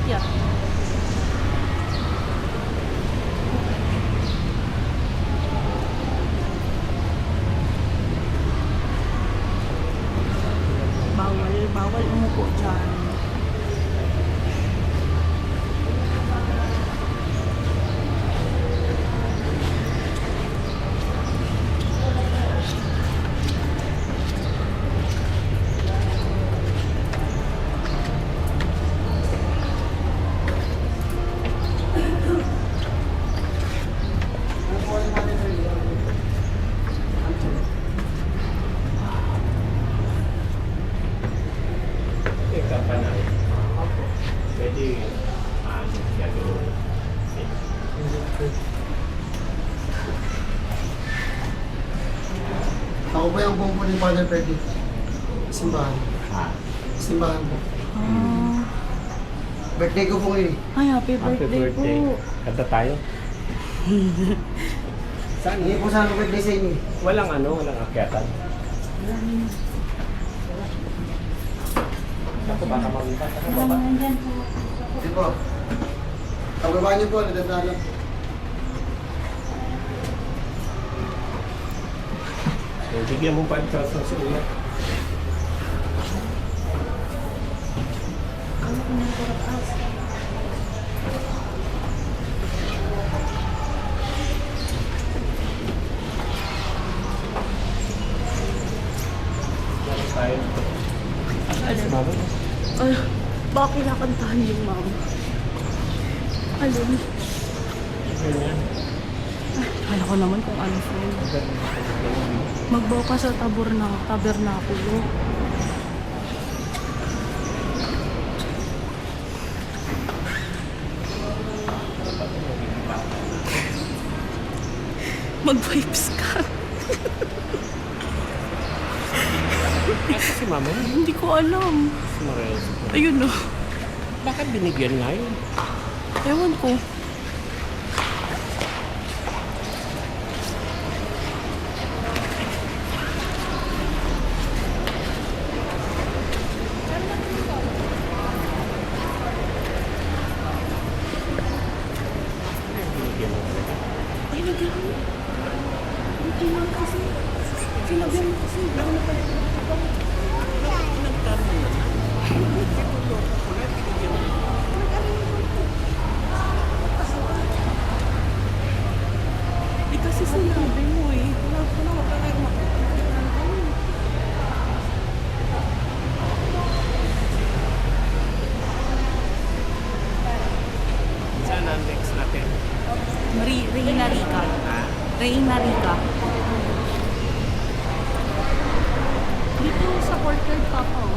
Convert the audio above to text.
Yeah. Bawal umupo dyan. Pwede gagawin. Ako po yung bumpo ni Father Freddy. Simbahan. Simbahan po. Ah. Birthday ko po ngayon. Ay, happy birthday, po. Kanta tayo. Saan? Hindi po sana birthday sa inyo. Walang walang akyatan. Ako baka maglipat. Ako baba. Hindi po. Pababa niyo po, nadadala. Bigyan mo 5,000 sa ulat. Tayo. Mama? Ay, baka kinakantahan yung mama. Alin? Ganyan. Kala ko naman kung ano friend. Magbaw ka sa tabernakulo. Mag-vibes ka. Asa si Mama? Hindi ko alam. Si Mariel. Ayun o. Bakit binigyan nga yun? Ewan ko. Binigyan mo talaga. Ay, nagyan mo. Hindi mo kasi. Sinagyan mo kasi. Ano na pala? Nagtanong na. Tutulong ko na, binigyan mo. Eh kasi sinabi mo eh. Saan ang next natin? Reyna Rica. Ha? Reyna Rica. Dito sa courtyard pa po.